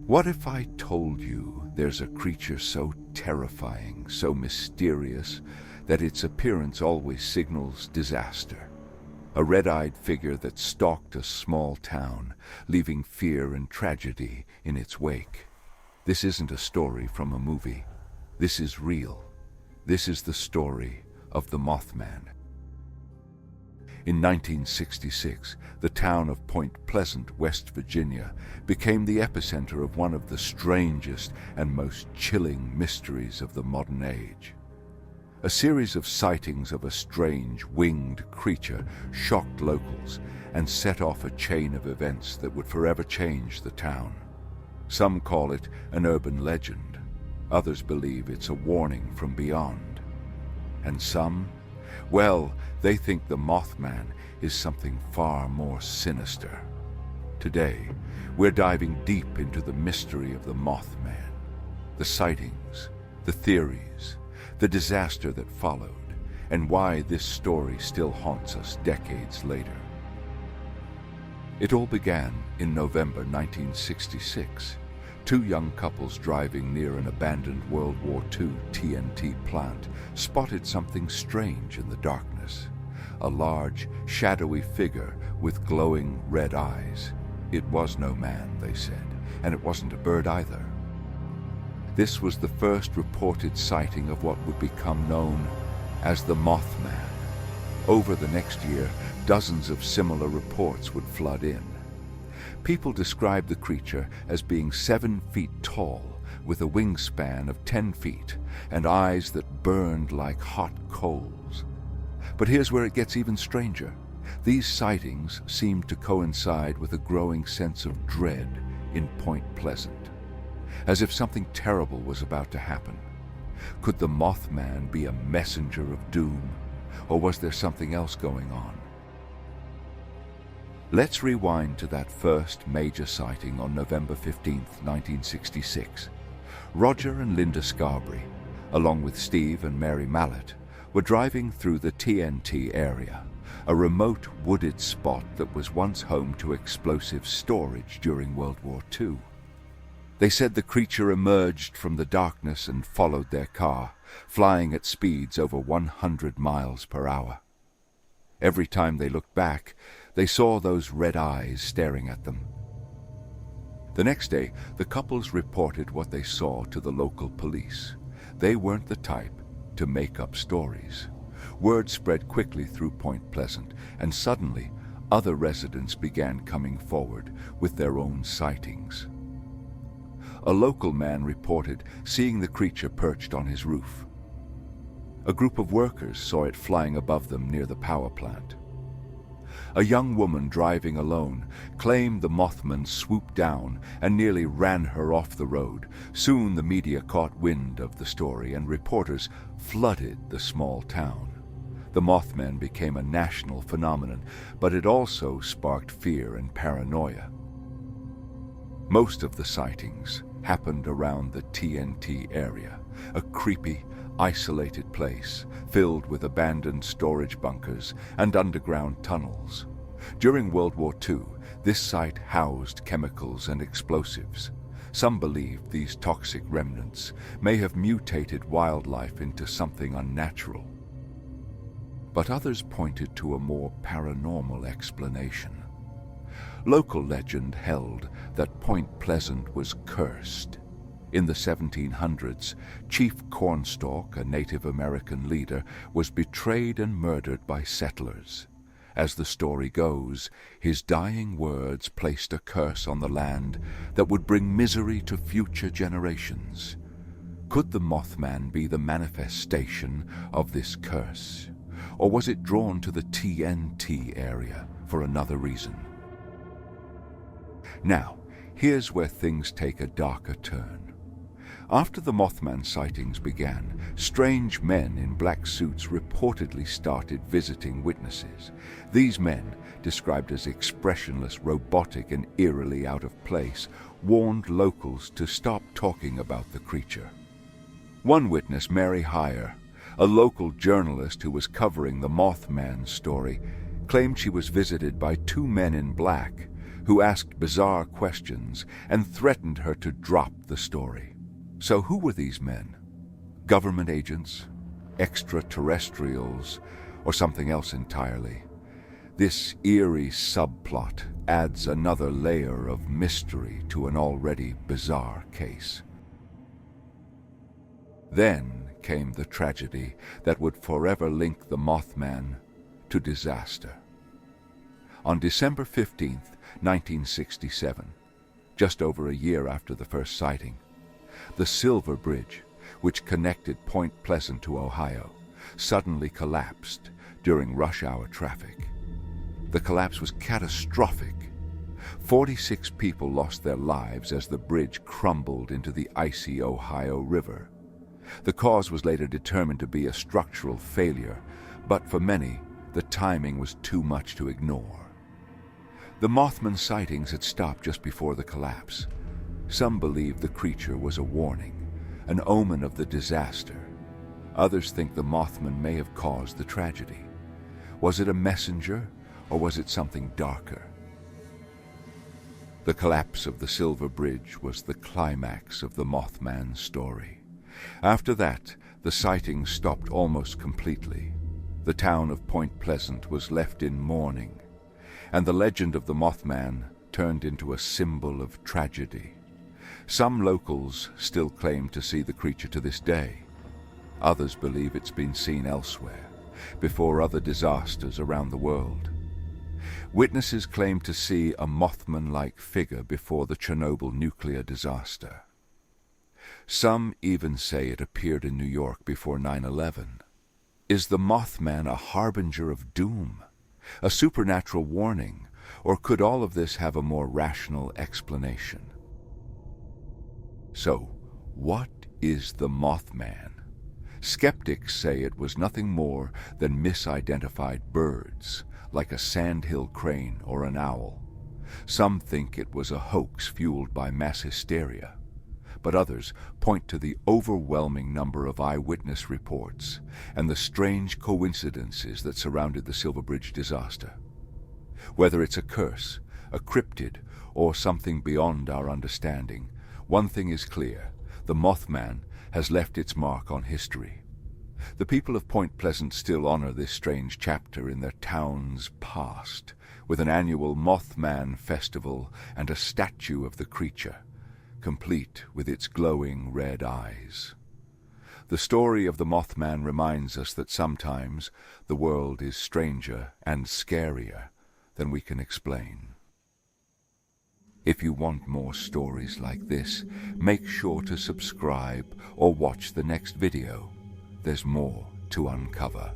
What if I told you there's a creature so terrifying, so mysterious, that its appearance always signals disaster? A red-eyed figure that stalked a small town, leaving fear and tragedy in its wake. This isn't a story from a movie. This is real. This is the story of the Mothman. In 1966, the town of Point Pleasant, West Virginia, became the epicenter of one of the strangest and most chilling mysteries of the modern age. A series of sightings of a strange, winged creature shocked locals and set off a chain of events that would forever change the town. Some call it an urban legend. Others believe it's a warning from beyond. And some, well, they think the Mothman is something far more sinister. Today, we're diving deep into the mystery of the Mothman, the sightings, the theories, the disaster that followed, and why this story still haunts us decades later. It all began in November 1966. Two young couples driving near an abandoned World War II TNT plant spotted something strange in the darkness. A large, shadowy figure with glowing red eyes. It was no man, they said, and it wasn't a bird either. This was the first reported sighting of what would become known as the Mothman. Over the next year, dozens of similar reports would flood in. People described the creature as being 7 feet tall, with a wingspan of 10 feet, and eyes that burned like hot coals. But here's where it gets even stranger. These sightings seemed to coincide with a growing sense of dread in Point Pleasant, as if something terrible was about to happen. Could the Mothman be a messenger of doom, or was there something else going on? Let's rewind to that first major sighting on November 15, 1966. Roger and Linda Scarborough, along with Steve and Mary Mallet, were driving through the TNT area, a remote wooded spot that was once home to explosive storage during World War II. They said the creature emerged from the darkness and followed their car, flying at speeds over 100 miles per hour. Every time they looked back, they saw those red eyes staring at them. The next day, the couples reported what they saw to the local police. They weren't the type to make up stories. Word spread quickly through Point Pleasant, and suddenly, other residents began coming forward with their own sightings. A local man reported seeing the creature perched on his roof. A group of workers saw it flying above them near the power plant. A young woman driving alone claimed the Mothman swooped down and nearly ran her off the road. Soon the media caught wind of the story and reporters flooded the small town. The Mothman became a national phenomenon, but it also sparked fear and paranoia. Most of the sightings happened around the TNT area, a creepy, isolated place filled with abandoned storage bunkers and underground tunnels. During World War II, this site housed chemicals and explosives. Some believed these toxic remnants may have mutated wildlife into something unnatural. But others pointed to a more paranormal explanation. Local legend held that Point Pleasant was cursed. In the 1700s, Chief Cornstalk, a Native American leader, was betrayed and murdered by settlers. As the story goes, his dying words placed a curse on the land that would bring misery to future generations. Could the Mothman be the manifestation of this curse? Or was it drawn to the TNT area for another reason? Now, here's where things take a darker turn. After the Mothman sightings began, strange men in black suits reportedly started visiting witnesses. These men, described as expressionless, robotic, and eerily out of place, warned locals to stop talking about the creature. One witness, Mary Heyer, a local journalist who was covering the Mothman story, claimed she was visited by two men in black who asked bizarre questions and threatened her to drop the story. So who were these men? Government agents? Extraterrestrials? Or something else entirely? This eerie subplot adds another layer of mystery to an already bizarre case. Then came the tragedy that would forever link the Mothman to disaster. On December 15th, 1967, just over a year after the first sighting, the Silver Bridge, which connected Point Pleasant to Ohio, suddenly collapsed during rush hour traffic. The collapse was catastrophic. 46 people lost their lives as the bridge crumbled into the icy Ohio River. The cause was later determined to be a structural failure, but for many, the timing was too much to ignore. The Mothman sightings had stopped just before the collapse. Some believe the creature was a warning, an omen of the disaster. Others think the Mothman may have caused the tragedy. Was it a messenger, or was it something darker? The collapse of the Silver Bridge was the climax of the Mothman story. After that, the sightings stopped almost completely. The town of Point Pleasant was left in mourning, and the legend of the Mothman turned into a symbol of tragedy. Some locals still claim to see the creature to this day. Others believe it's been seen elsewhere, before other disasters around the world. Witnesses claim to see a Mothman-like figure before the Chernobyl nuclear disaster. Some even say it appeared in New York before 9/11. Is the Mothman a harbinger of doom, a supernatural warning, or could all of this have a more rational explanation? So, what is the Mothman? Skeptics say it was nothing more than misidentified birds, like a sandhill crane or an owl. Some think it was a hoax fueled by mass hysteria, but others point to the overwhelming number of eyewitness reports and the strange coincidences that surrounded the Silver Bridge disaster. Whether it's a curse, a cryptid, or something beyond our understanding, one thing is clear: the Mothman has left its mark on history. The people of Point Pleasant still honor this strange chapter in their town's past, with an annual Mothman festival and a statue of the creature, complete with its glowing red eyes. The story of the Mothman reminds us that sometimes the world is stranger and scarier than we can explain. If you want more stories like this, make sure to subscribe or watch the next video. There's more to uncover.